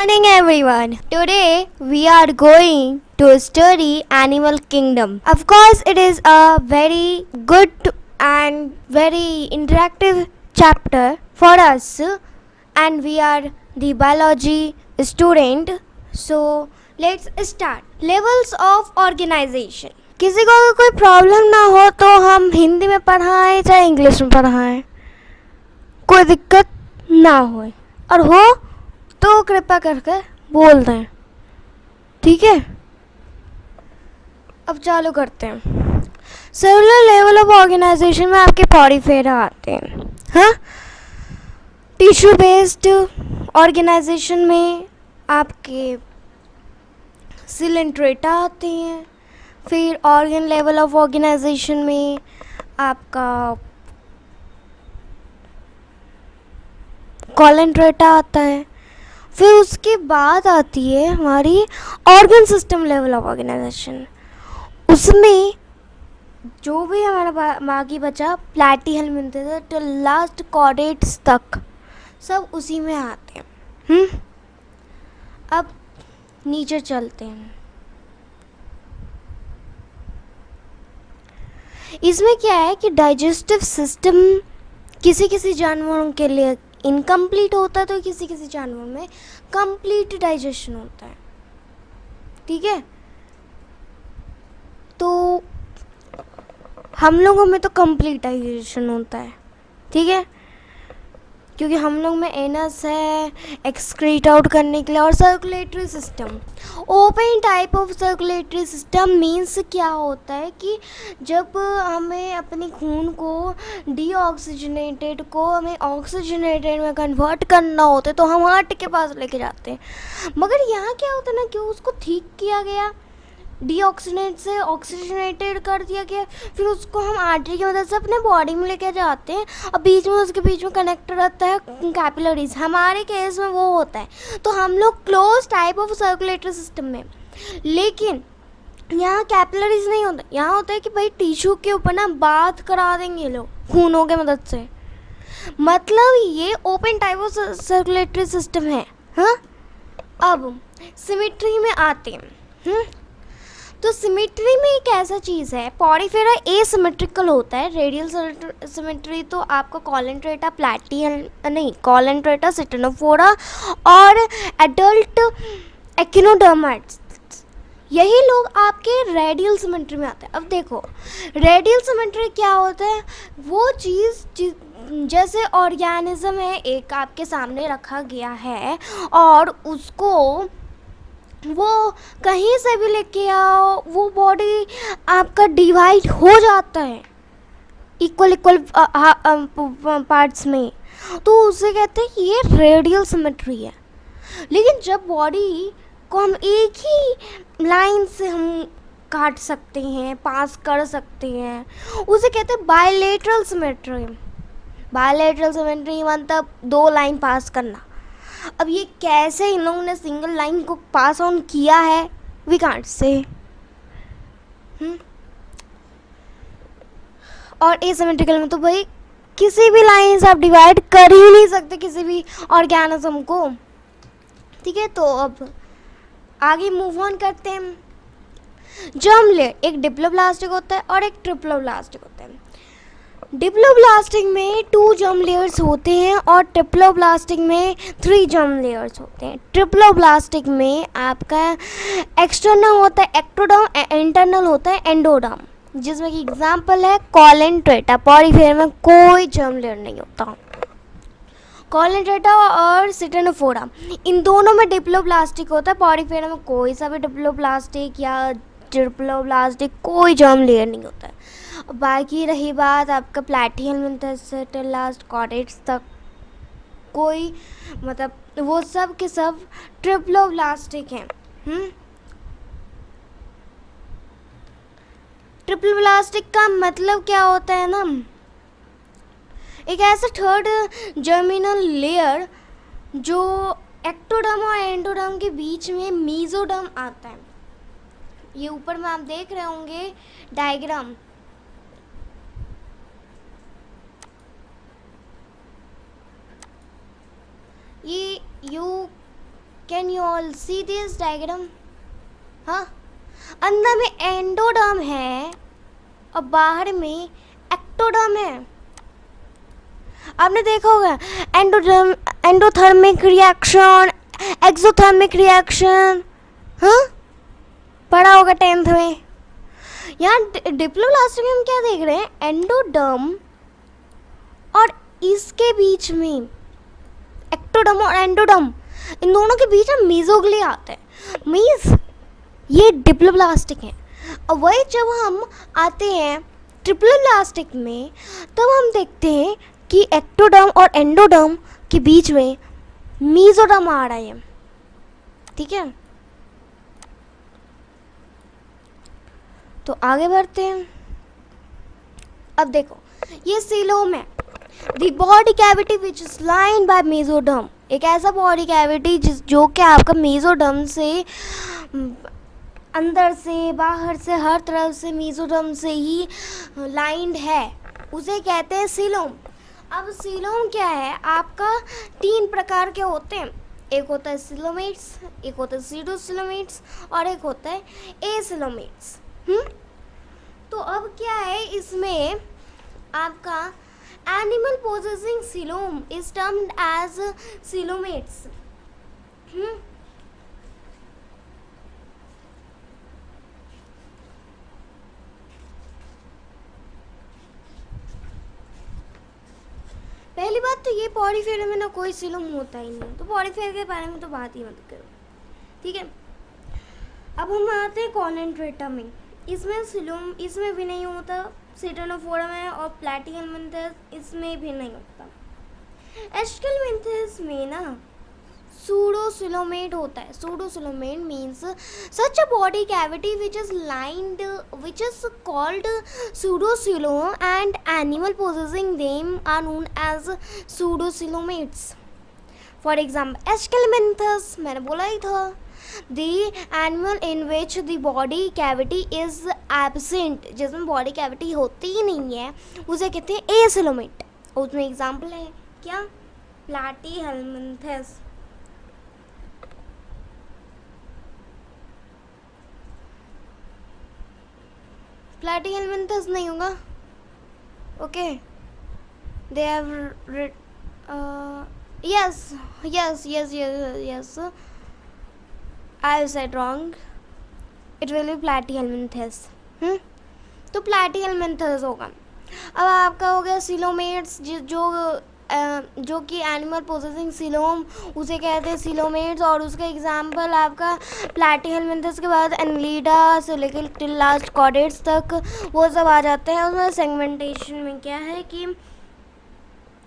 Morning everyone. Today we are going to study Animal Kingdom. Of course it is a very good and very interactive chapter for us and we are the biology student. So let's start. Levels of organization. किसी को अगर कोई problem ना हो तो हम हिंदी में पढ़ाएं चाहे इंग्लिश में पढ़ाएं, कोई दिक्कत ना हो, और हो तो कृपया करके बोल दें, ठीक है। अब चालू करते हैं। सेलुलर लेवल ऑफ ऑर्गेनाइजेशन में आपके पॉरीफेरा आते हैं। हाँ, टिश्यू बेस्ड ऑर्गेनाइजेशन में आपके सिलेंट्रेटा आते हैं। फिर ऑर्गन लेवल ऑफ ऑर्गेनाइजेशन में आपका कॉलेंट्रेटा आता है। फिर उसके बाद आती है हमारी organ system level of organization. उसमें जो भी हमारा बाकी बचा प्लैटीहेल्मिंथेस से तो लास्ट कॉर्डेट्स तक सब उसी में आते हैं। अब नीचे चलते हैं। इसमें क्या है कि डाइजेस्टिव सिस्टम किसी किसी जानवरों के लिए इनकम्प्लीट होता है तो किसी किसी जानवर में कंप्लीट डाइजेशन होता है, ठीक है। तो हम लोगों में तो कंप्लीट डाइजेशन होता है, ठीक है, क्योंकि हम लोग में एनस है एक्सक्रीट आउट करने के लिए। और circulatory system, open type of circulatory system means क्या होता है कि जब हमें अपनी खून को डीऑक्सीजनेटेड को हमें ऑक्सीजनेटेड में कन्वर्ट करना होता है तो हम हार्ट के पास लेके जाते हैं। मगर यहाँ क्या होता है ना कि उसको ठीक किया गया, डीऑक्सीजनेट से ऑक्सीजनेटेड कर दिया गया, फिर उसको हम आर्टरी की मदद से अपने बॉडी में लेके जाते हैं और बीच में उसके बीच में कनेक्ट रहता है कैपिलरीज। हमारे केस में वो होता है, तो हम लोग close type of circulatory system में। लेकिन यहाँ कैपिलरीज नहीं होता, यहाँ होता है कि भाई टिश्यू के ऊपर ना बात करा देंगे लोग खूनों के मदद से। मतलब ये open type of circulatory system है। हाँ, अब सिमेट्री में आते हैं। तो सिमेट्री में एक ऐसा चीज़ है, पॉरीफेरा एसिमेट्रिकल होता है। रेडियल सिमेट्री तो आपका कॉलेंट्रेटा कॉलेंट्रेटा सिटेनोफोरा और एडल्ट एक्टिनोडर्माइट्स, यही लोग आपके रेडियल सिमेट्री में आते हैं। अब देखो रेडियल सिमेट्री क्या होता है, वो चीज़ जैसे ऑर्गेनिज्म है एक आपके सामने रखा गया है और उसको वो कहीं से भी लेके आओ वो बॉडी आपका डिवाइड हो जाता है इक्वल पार्ट्स में, तो उसे कहते हैं ये रेडियल सिमेट्री है। लेकिन जब बॉडी को हम एक ही लाइन से हम काट सकते हैं, पास कर सकते हैं, उसे कहते हैं बायलेटरल सिमेट्री। बायलेटरल सिमेट्री मतलब दो लाइन पास करना। अब ये कैसे इन लोगों ने सिंगल लाइन को पास ऑन किया है, वी कांट से। और एसिमेट्रिकल में तो भाई किसी भी लाइन से आप डिवाइड कर ही नहीं सकते किसी भी ऑर्गेनिज्म को, ठीक है। तो अब आगे मूव ऑन करते हैं। जर्म लेयर, एक डिप्लोब्लास्टिक होता है और एक ट्रिप्लोब्लास्टिक होता है। डिप्लोब्लास्टिक में 2 जर्म लेयर्स होते हैं और ट्रिप्लोब्लास्टिक में 3 जर्म लेयर्स होते हैं। ट्रिप्लोब्लास्टिक में आपका एक्सटर्नल होता है एक्टोडर्म, इंटरनल होता है एंडोडर्म, जिसमें कि एग्जांपल है कॉलेंट्रेटा। पॉरीफेरा में कोई जर्म लेयर नहीं होता। कॉलेंट्रेटा और सिटेनोफोरा इन दोनों में डिप्लोब्लास्टिक होता है। पॉरीफेरा में कोई सा भी डिप्लोब्लास्टिक या ट्रिप्लोब्लास्टिक कोई जर्म लेयर नहीं होता है। बाकी रही बात आपका प्लैटीहेल्मिंथेस से टिल लास्ट कॉर्डेट्स तक, कोई मतलब वो सब के सब ट्रिप्लोब्लास्टिक हैं। ट्रिप्लोब्लास्टिक का मतलब क्या होता है ना, एक ऐसा थर्ड जर्मिनल लेयर जो एक्टोडर्म और एंडोडर्म के बीच में मीजोडर्म आता है। ये ऊपर में आप देख रहे होंगे डायग्राम, ये can you all see this diagram? हाँ, अंदर में एंडोडर्म है और बाहर में एक्टोडर्म है। आपने देखा होगा endoderm, endothermic reaction, exothermic reaction, हाँ पढ़ा होगा 10th में। यहाँ डिप्लोब्लास्ट में हम क्या देख रहे हैं, एंडोडर्म और इसके बीच में एक्टोडर्म और एंडोडर्म, इन दोनों के बीच में मेसोग्लिया आता है। मीन्स ये डिप्लोब्लास्टिक है। और वही जब हम आते हैं ट्रिप्लोब्लास्टिक में, तब हम देखते हैं कि एक्टोडर्म और एंडोडर्म के बीच में मेसोडर्म आ रहा है। ठीक है, तो आगे बढ़ते हैं। अब देखो ये सीलोम है, the body cavity which is lined by mesoderm. एक ऐसा बॉडी कैविटी जो कि आपका मेसोडर्म से अंदर से बाहर से हर तरफ से मेसोडर्म से ही लाइंड है, उसे कहते हैं सीलोम। अब सीलोम क्या है आपका, 3 प्रकार के होते हैं। एक होता है सिलोमेट्स, एक होता है सीडोसिलोमेट्स और एक होता है एसिलोमेट्स। तो अब क्या है इसमें आपका animal possessing coelom is termed as coelomates. पहली बात तो ये पॉलीफेरा में ना कोई सीलोम होता ही नहीं, तो पॉलीफेरा के बारे में तो बात ही मत करो। ठीक है, अब हम आते हैं कॉर्नेंट्रेटा में। इसमें सीलोम इसमें भी नहीं होता, सिटेनोफोरा में और प्लैटिहेलमिंथस इसमें भी नहीं होता। एस्केलमिंथस में ना सूडोसिलोमेट होता है। Pseudocoelomate means such a body cavity which is lined which is called pseudocoelom and animal possessing them are known as pseudocoelomates. For example aschelminthes, मैंने बोला ही था, the animal in which the body cavity is absent, जिसमें body cavity होती ही नहीं है, उसे कहते हैं एसिलोमेट। उसमें एग्जाम्पल है क्या, प्लैटीहेलमिंथस। प्लैटीहेलमिंथस नहीं होगा, okay. They have yes I said wrong, it will be प्लैटीहेलमिंथस। तो प्लैटीहेलमिंथस होगा। अब आपका हो गया सिलोमेट्स, जो कि एनिमल पोजेसिंग सिलोम, उसे कहते हैं सिलोमेट्स। और उसका एग्जांपल आपका प्लैटीहेलमिंथस के बाद एनलीडा से लेकर टिल लास्ट कॉर्डेट्स तक वो सब आ जाते हैं। उसमें सेगमेंटेशन में क्या है कि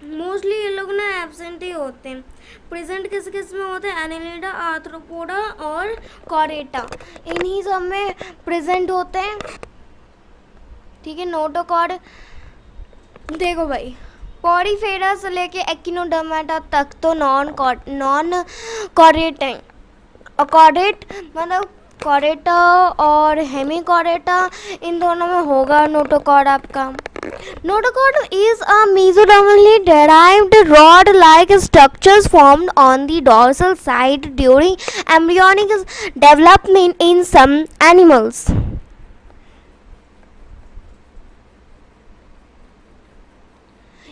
मोस्टली ये लोग ना एब्सेंट ही होते हैं। प्रेजेंट किस किस में होते हैं, एनिलिडा, आर्थ्रोपोडा और कॉरेटा, इन्हीं सब में प्रेजेंट होते हैं। ठीक है, नोटोकॉर्ड देखो भाई, पॉलीफेरा से लेके एक्टिनोडर्मेटा तक तो नॉन कॉर्डेट हैं। और कॉर्डेट मतलब कॉरेटा और हेमिकॉरेटा, इन दोनों में होगा नोटोकॉर्ड आपका। Notochord is a mesodermally derived rod-like structures formed on the dorsal side during embryonic development in some animals.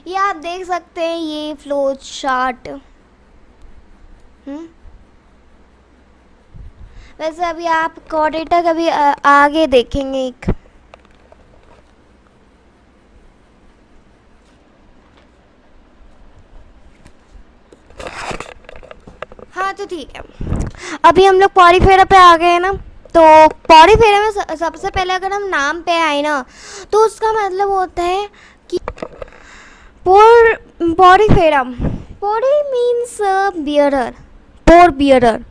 ये आप देख सकते हैं, ये फ्लो चार्ट। वैसे अभी आप कॉर्डेटा का भी आगे देखेंगे एक। हाँ तो ठीक है, अभी हम लोग पॉलीफेरा पे आ गए ना। तो पॉलीफेरा में सबसे पहले अगर हम नाम पे आए ना, तो उसका मतलब होता है कि Porifera, poly means bearer, pore bearer.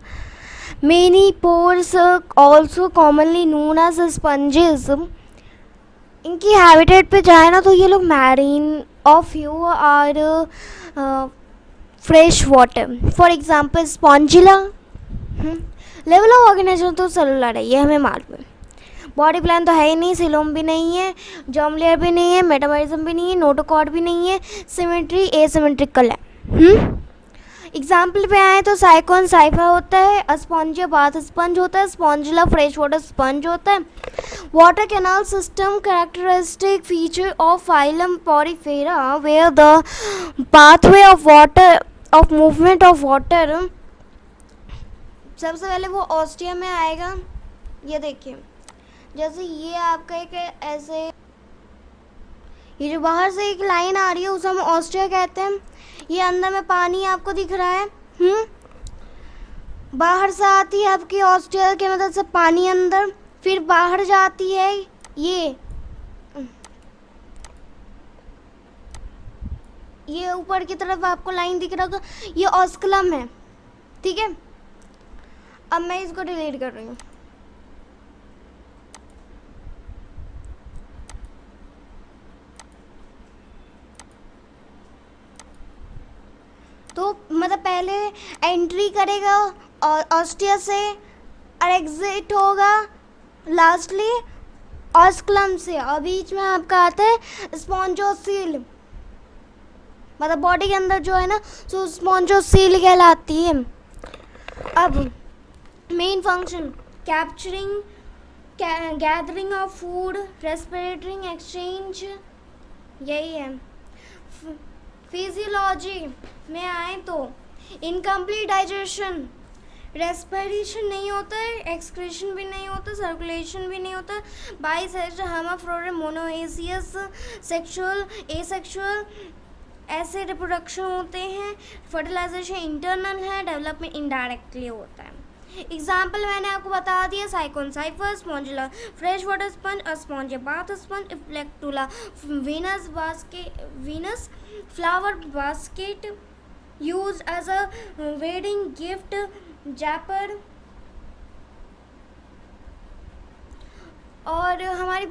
Many pores also commonly known as sponges. इनकी हैबिटेट पे जाए ना तो ये लोग मैरीन और फ्यू और fresh water. For example spongilla. Level of organisation तो सेलुलर है, ये हमें मालूम है। बॉडी प्लान तो है ही नहीं, सिलोम भी नहीं है, जर्म लेयर भी नहीं है, मेटाबॉलिज्म भी नहीं है, नोटोकॉर्ड भी नहीं है, सिमेट्री एसिमेट्रिकल है। एग्जाम्पल पे आए तो साइकोन साइफा होता है, अस्पॉन्जिया बाथ स्पंज होता है, स्पॉन्जिला फ्रेश वाटर स्पंज होता है। Water canal system characteristic feature of phylum porifera where the pathway of water of movement of water. सबसे पहले वो ऑस्ट्रिया में आएगा। ये देखिए, जैसे ये आपका एक ऐसे, ये जो बाहर से एक लाइन आ रही है उसे हम ऑस्ट्रिया कहते हैं। ये अंदर में पानी आपको दिख रहा है, बाहर से आती है आपकी ऑस्ट्रिया के मदद से पानी अंदर, फिर बाहर जाती है। ये ऊपर की तरफ आपको लाइन दिख रहा होगा, ये ऑस्कुलम है, ठीक है। अब मैं इसको डिलीट कर रही हूँ। तो मतलब पहले एंट्री करेगा और ऑस्ट्रिया से, और एग्जिट होगा लास्टली ऑस्कुलम से, और बीच में आपका आता है स्पॉन्जोसील, मतलब बॉडी के अंदर जो है ना, तो स्पॉन्जोसील कहलाती है। अब main function capturing, gathering of food, respiratory exchange, यही है। फिजियोलॉजी में आए तो इनकम्प्लीट डाइजेशन, रेस्पिरेशन नहीं होता है, एक्सक्रीशन भी नहीं होता, सर्कुलेशन भी नहीं होता, bisexual, hermaphrodite, monoecious, sexual, asexual, ऐसे रिप्रोडक्शन होते हैं। फर्टिलाइजेशन इंटरनल है, डेवलपमेंट इनडायरेक्टली होता है। एग्जाम्पल मैंने आपको बता दिया, Sycon Scypha, Spongilla fresh water sponge, Euspongia bath sponge, Euplectella Venus flower basket use as a wedding gift Japan. और हमारी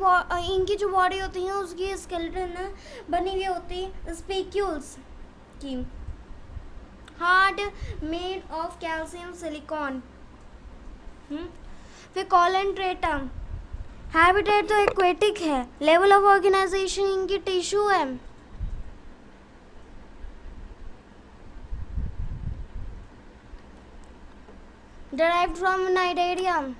इनकी जो बॉडी होती है उसकी स्केलेटन बनी हुई होती है स्पीक्यूल्स की, hard made of calcium silicon. फिर कॉलेंट्रेटम, हैबिटेट तो एक्वेटिक है, लेवल ऑफ ऑर्गेनाइजेशन इनकी टिश्यू है। derived from Nigeria।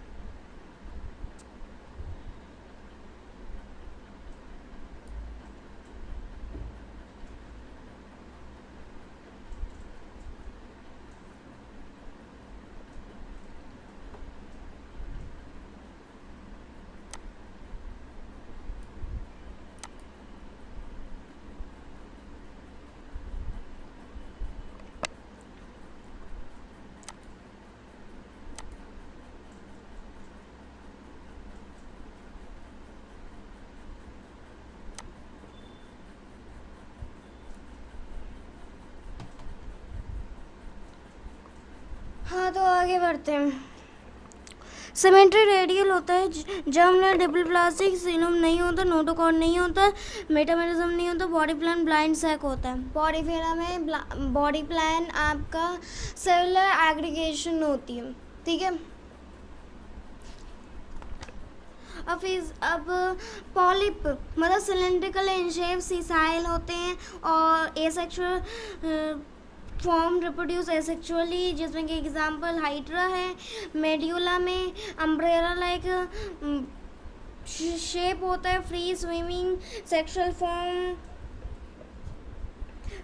हाँ, तो आगे बढ़ते हैं। सिमेट्री रेडियल होता है, जर्मिनल डिपल प्लास्टिक, सीनम नहीं होता, नोटोकॉर्ड नहीं होता, मेटामेरिज्म नहीं होता, बॉडी प्लान ब्लाइंड सैक होता है। बॉडी फेरा में बॉडी प्लान आपका सेलुलर एग्रीगेशन होती है, ठीक है। अब पॉलिप मतलब सिलेंड्रिकल इन शेप, सीसाइल होते हैं, और एसेक्सुअल फॉर्म रिप्रोड्यूस एसेक्सुअली, जिसमें कि एग्जांपल हाइड्रा है। मेड्यूला में अम्ब्रेला लाइक शेप होता है, free swimming sexual form.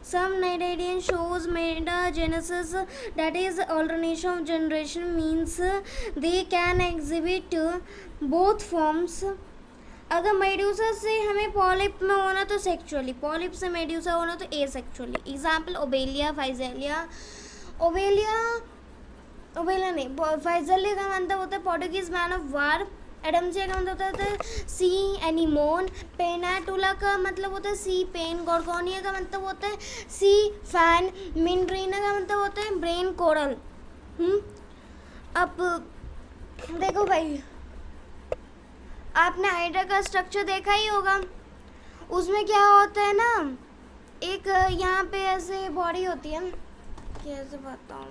Some Cnidarian shows metagenesis, that is alternation of generation, means they can exhibit both forms. अगर मेड्यूसा से हमें पॉलिप में होना तो सेक्सुअली, पॉलिप से मेड्यूसा होना तो एसेक्सुअली। Example Obelia, फाइजेलिया। ओबेलिया नहीं, फाइजेलिया का मतलब होता है Portuguese man of war. Adamsia का मतलब होता है सी एनिमोन। पेनाटुला का मतलब होता है सी पेन। गोर्गोनिया का मतलब होता है सी फैन। मिनड्रीना का मतलब होता है ब्रेन कोरल। अब देखो भाई, आपने हाइड्रा का स्ट्रक्चर देखा ही होगा। उसमें क्या होता है ना, एक यहाँ पे ऐसे बॉडी होती है, कैसे बताऊँ,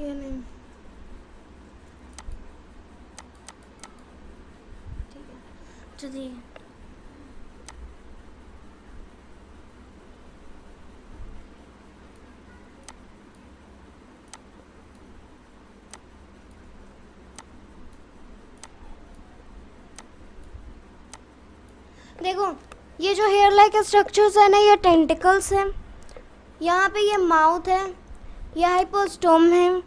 ये नहीं, ठीक है चलिए। देखो ये जो हेयर लाइक स्ट्रक्चर्स है ना, ये टेंटिकल्स हैं, यहाँ पे ये माउथ है, ये हाइपोस्टोम है,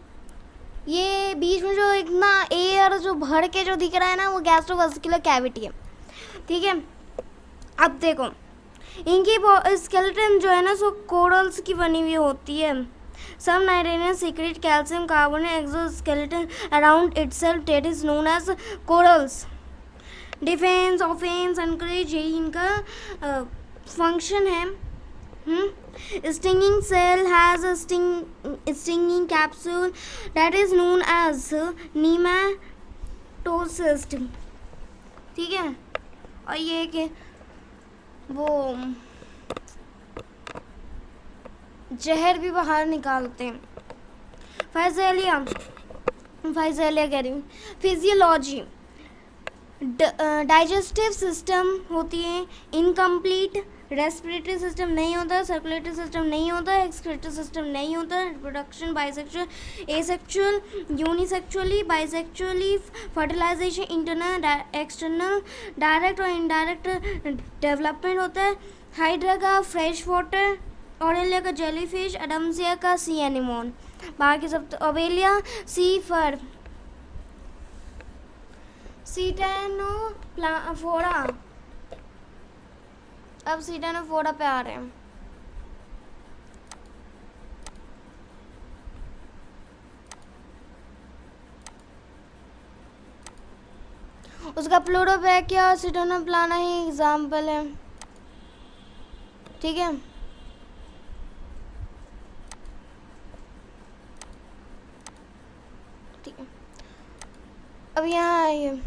ये बीच में जो इतना एयर जो भर के जो दिख रहा है ना, वो गैस्ट्रोवेस्कुलर कैविटी है, ठीक है। अब देखो इनकी स्केलेटन जो है ना, सो कोरल्स की बनी हुई होती है। Some cnidarian secrete calcium carbonate exoskeleton around itself, that is known as corals. Defence offence anchorage, यही इनका फंक्शन है। Stinging cell has a stinging capsule that is known as nematocyst, ठीक है। और ये कि वो जहर भी बाहर निकालते हैं। फाइजेलिया कह रही हूँ। फिजियोलॉजी, डाइजेस्टिव सिस्टम होती है इनकम्प्लीट, रेस्पिरेटरी सिस्टम नहीं होता, सर्कुलेटरी सिस्टम नहीं होता, एक्सक्रीटरी सिस्टम नहीं होता, reproduction bisexual, asexual, unisexually, bisexually, fertilisation internal external, direct और इनडायरेक्ट डेवलपमेंट होता है। हाइड्रा का फ्रेश वाटर, ऑरेलिया का जेलीफिश, एडम्सिया का सी एनिमोन, बाकी सब ओवेलिया सी फर, सीटेनोफोरा। अब सीटेनोफोरा पे आ रहे हैं। उसका प्लूरोबैकिया और सीटेनोप्लाना ही एग्जाम्पल है, ठीक है। ठीक है, अब यहाँ आइए।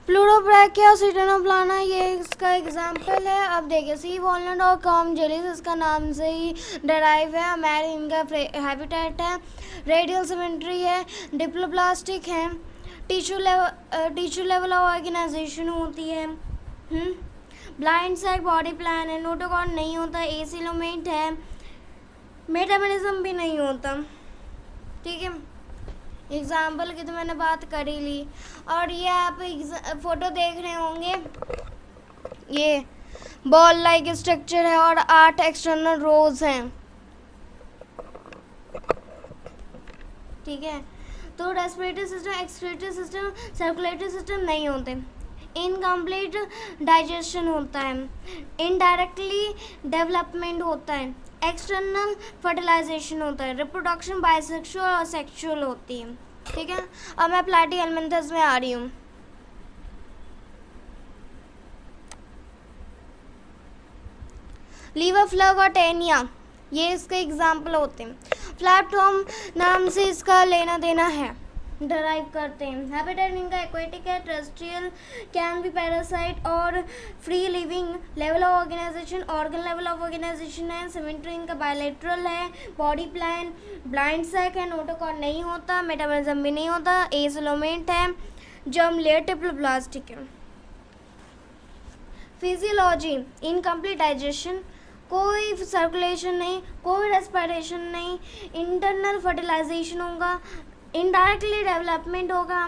प्लूरोब्रैकिया सीटेनोप्लाना ये इसका एग्जाम्पल है। अब देखिए सी वॉलनट और कॉम जेलीज इसका नाम से ही डराइव है। मैरी इनका हैबिटेट है। रेडियल सिमेट्री है, डिप्लोप्लास्टिक है, टिश्यू लेवल ऑर्गेनाइजेशन होती है। ब्लाइंड साइड बॉडी प्लान है, नोटोकॉन नहीं होता, एसिलोमेट है, मेटाबॉलिज्म भी नहीं होता, ठीक है। एग्जाम्पल की तो मैंने बात कर ही ली। और ये आप फोटो देख रहे होंगे, ये बॉल लाइक स्ट्रक्चर है और 8 एक्सटर्नल रोज हैं, ठीक है। तो respiratory system, excretory system, circulatory system नहीं होते। इनकम्प्लीट डाइजेशन होता है, इनडायरेक्टली डेवलपमेंट होता है, एक्सटर्नल फर्टिलाइजेशन होता है, रिप्रोडक्शन बाइसेक्सुअल और सेक्सुअल होती है, ठीक है। अब मैं प्लैटीहेल्मिन्थस में आ रही हूँ। लीवर फ्लव और टेनिया ये इसके एग्जाम्पल होते हैं। फ्लैटफॉर्म नाम से इसका लेना देना है, डराइव करते हैं। हैबिटेट इनका एक्वेटिक है, टेरेस्ट्रियल, कैन बी पैरासाइट और free living. Level of organisation, organ level of organization है। सिमेट्री इनका बायलैटरल है। बॉडी प्लान, ब्लाइंड सैक है, नोटोकॉन नहीं होता, मेटाबॉलिज्म भी नहीं होता, एसिलोमेट है, जर्म लेयर डिप्लोप्लास्टिक है। फिजियोलॉजी, इनकम्प्लीट डाइजेशन, कोई सर्कुलेशन नहीं, कोई रेस्पिरेशन नहीं, इंटरनल फर्टिलाइजेशन होगा, इनडायरेक्टली डेवलपमेंट होगा,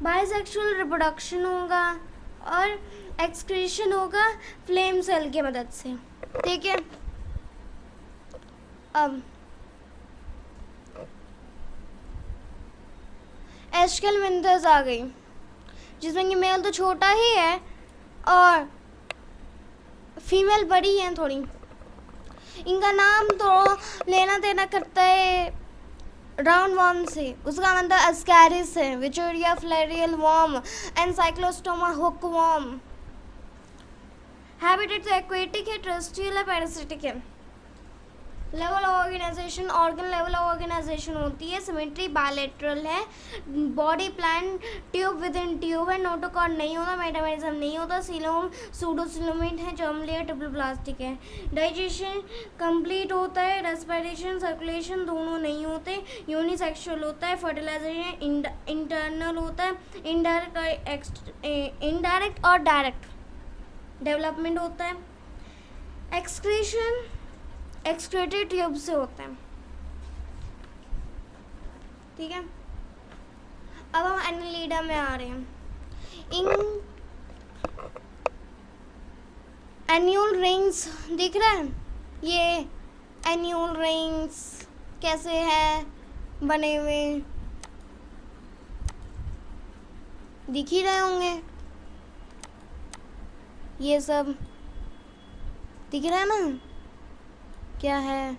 बाइसेक्सुअल रिप्रोडक्शन होगा और एक्सक्रीशन होगा फ्लेम सेल की मदद से, ठीक है। अब एस्केलमेंथस आ गई, जिसमें कि मेल तो छोटा ही है और फीमेल बड़ी है थोड़ी। इनका नाम तो लेना देना करता है राउंड वर्म से, उसका मतलब अस्कैरिस है, Wuchereria filarial worm, Ancylostoma hook worm, habitat तो एक्वेटिक है, टेरेस्ट्रियल है, पैरासिटिक है। Level of organisation, organ level of organisation होती है, सिमेट्री बायलैटरल है, body plan tube within tube है, नोटोकॉर्ड नहीं होता, मेटामेरिज्म नहीं होता, सीलोम सूडोसिलोमेट है, जर्म लेयर ट्रिपल प्लास्टिक है। डाइजेशन कंप्लीट होता है, रेस्पिरेशन सर्कुलेशन दोनों नहीं होते, यूनिसेक्सुअल होता है, फर्टिलाइजेशन इंटरनल होता है, इनडायरेक्ट और डायरेक्ट डेवलपमेंट होता है। एक्सक्रीशन एक्सक्रेटरी ट्यूब से होता है, ठीक है। अब हम एनालिडा में आ रहे हैं। इन एन्यूल रिंग्स दिख रहा है, ये एन्यूल रिंग्स कैसे हैं बने हुए, दिख ही रहे होंगे, ये सब दिख रहा है ना, क्या है।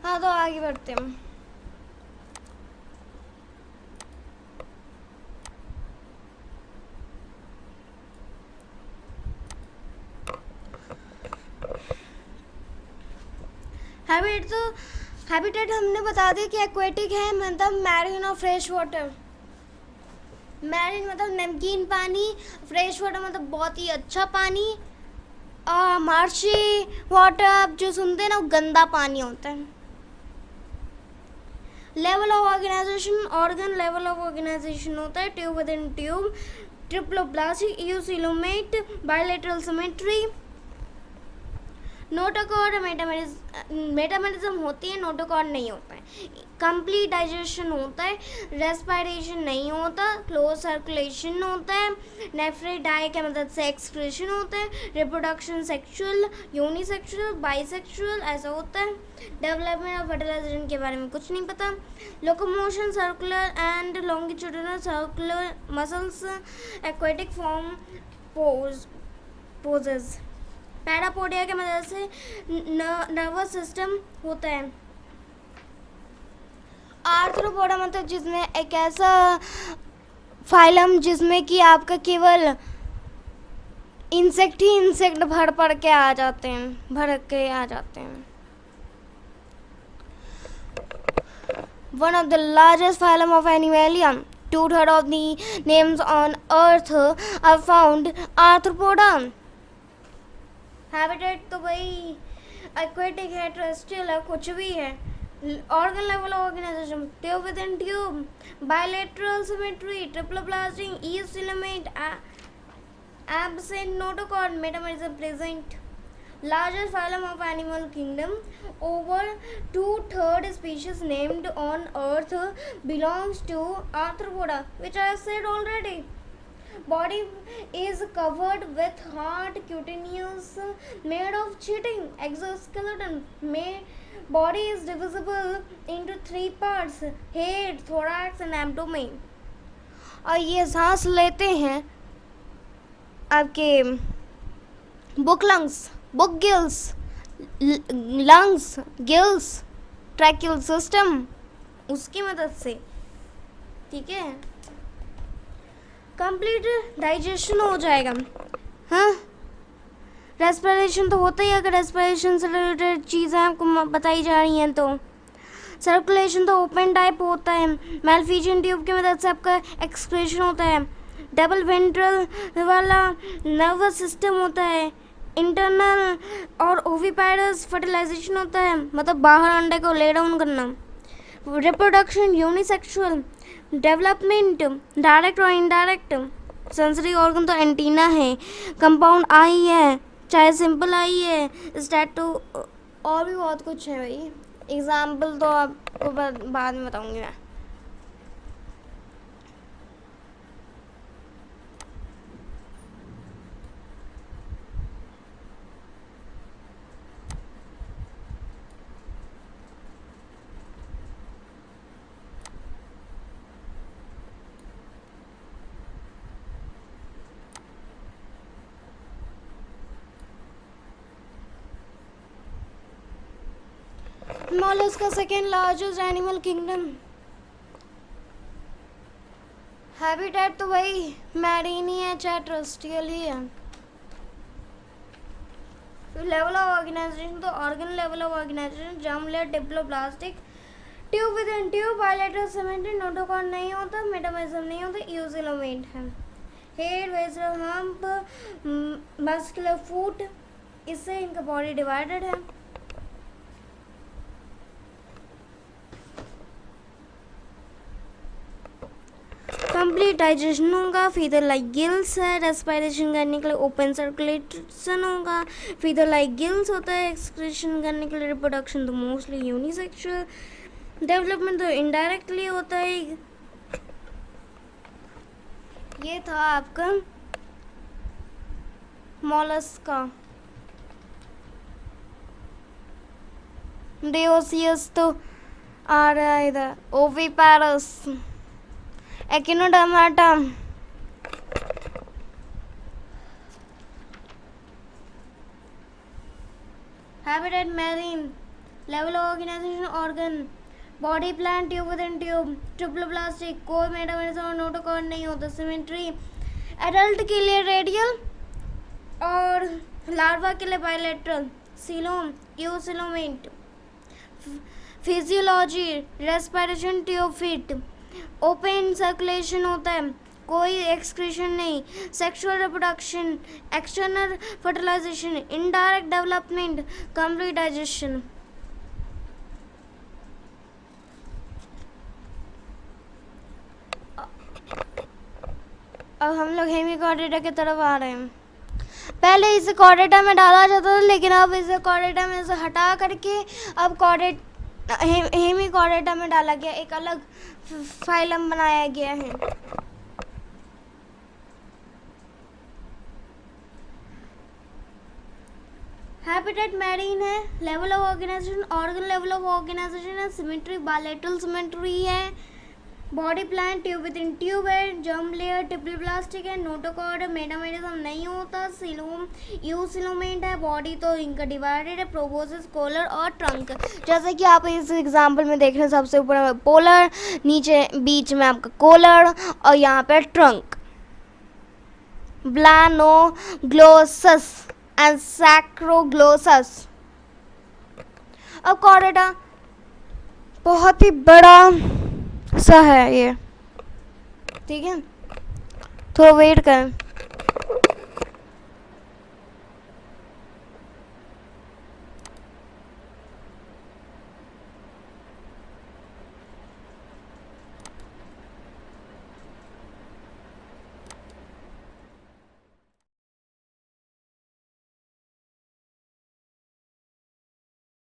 हाँ तो आगे बढ़ते हैं। हैबिटेट हमने बता दिया कि एक्वेटिक है, मतलब मैरीन और फ्रेश वाटर। मैरीन मतलब नमकीन पानी, फ्रेश वाटर मतलब बहुत ही अच्छा पानी, और मार्शी वाटर आप जो सुनते हैं ना वो गंदा पानी होता है। Level of organisation, organ level of organization होता है, tube within tube, triploblastic, eucoelomate, bilateral symmetry, notochord, metamerism होती है, नोटोकॉर्ड नहीं होता है, कंप्लीट डाइजेशन होता है, रेस्पिरेशन नहीं होता, क्लोज सर्कुलेशन होता है, नेफ्रेटाई के मदद से एक्सक्रीशन होता है, रिप्रोडक्शन सेक्सुअल, यूनिसेक्सुअल, बाइसेक्सुअल ऐसा होता है। डेवलपमेंट और फर्टिलाइजेशन के बारे में कुछ नहीं पता। Locomotion circular and longitudinal circular muscles, aquatic form possess, parapodia के मदद से नर्वस सिस्टम होता है। आर्थ्रोपोडा मतलब जिसमें एक ऐसा फाइलम जिसमें कि आपका केवल इंसेक्ट ही इंसेक्ट भर के आ जाते हैं। One of the largest phylum of Animalia. 2/3 of the names on Earth are found Arthropoda. Habitat तो भाई एक्वेटिक है, टेरेस्ट्रियल है, कुछ भी है। Organ level organisation, tube within tube, bilateral symmetry, triploblastic, eucoelomate, absent notochord, metamerism present. Largest phylum of animal kingdom. Over 2/3 species named on Earth belongs to Arthropoda, which I said already. Body is covered with hard cutaneous made of chitin exoskeleton. Body is divisible into 3 parts: head, thorax and abdomen. और ये सांस लेते हैं आपके book gills, lungs, gills, tracheal system उसकी मदद से, ठीक है। कंप्लीट डाइजेशन हो जाएगा। हाँ, रेस्पिरेशन तो होता ही, अगर रेस्पिरेशन से रिलेटेड चीज़ें आपको बताई जा रही हैं तो। सर्कुलेशन तो ओपन टाइप होता है, मैलफिजियन ट्यूब की मदद से आपका एक्सक्रीशन होता है, डबल वेंट्रल वाला नर्वस सिस्टम होता है, इंटरनल और ओविपायरस फर्टिलाइजेशन होता है, मतलब बाहर अंडे को ले डाउन करना, रिप्रोडक्शन यूनिसेक्सुअल, डेवलपमेंट डायरेक्ट और इनडायरेक्ट, सेंसरी ऑर्गन तो एंटीना है, कंपाउंड आई है, चाहे सिंपल आई है, स्टैटो और भी बहुत कुछ है भाई। एग्जाम्पल तो आपको बाद में बताऊंगी मैं। Mollusk का second largest animal kingdom. Habitat तो भाई मैरीन ही है, चाहे टेरेस्ट्रियल ही है। लेवल ऑफ ऑर्गेनाइजेशन तो organ level of organisation, germ layer, diploblastic, tube within tube, bilateral symmetry, नोटोकॉन नहीं होता, मेटामेरिज्म नहीं होता, यूजिलोमेंट है। Head, visceral, hump, muscular foot, इससे इनका बॉडी डिवाइडेड है। कंप्लीट डाइजेशन होगा, फीदर लाइक गिल्स है, रेस्पिरेशन करने के लिए ओपन सर्कुलेशन होगा, फीदर लाइक गिल्स होता है, एक्सक्रीशन करने के लिए, रिप्रोडक्शन तो मोस्टली यूनिसेक्सुअल, डेवलपमेंट तो इनडायरेक्टली होता है। ये था आपका मोलस्का। डिओसियस तो आ रहा है इधर, oviparous, Echinodermata, habitat marine, level of organisation organ, body plan, tube within tube, triploblastic, कोई मेटामेरिज्म और नोटोकॉन नहीं होता, सिमेट्री, एडल्ट के लिए रेडियल और लार्वा के लिए bilateral, coelom, eucoelomate, physiology, respiration tube feet, open circulation होता है, कोई एक्सक्रीशन नहीं, sexual reproduction, external fertilisation, indirect development, complete digestion. अब हम लोग हेमिकॉर्डेटा की तरफ आ रहे हैं। पहले इसे कॉर्डेटा में डाला जाता था, लेकिन अब इसे कॉर्डेटा में से हटा करके अब हेमिकॉर्डेटा में डाला गया, एक अलग फाइलम बनाया गया है। हैबिटेट मैरीन है, level of organisation organ level of organization है, सिमेट्री बायलेटरल सिमेट्री है, body plan tube within tube है, जर्म लेयर ट्रिप्लोप्लास्टिक है, नोटोकॉर्ड मेटामेरिज्म नहीं होता, सीलोम यूसिलोमेंट है, बॉडी तो इनका डिवाइडेड है, प्रोबोसिस, कोलर और ट्रंक। जैसे कि आप इस एग्जांपल में देख रहे हैं, सबसे ऊपर पोलर, नीचे बीच में आपका कोलर और यहाँ पे ट्रंक, ब्लानोग्लोसस एंड सैक्रोग्लोसस। अब कॉर्डेटा बहुत ही बड़ा सा है ये, ठीक है, तो वेट करें।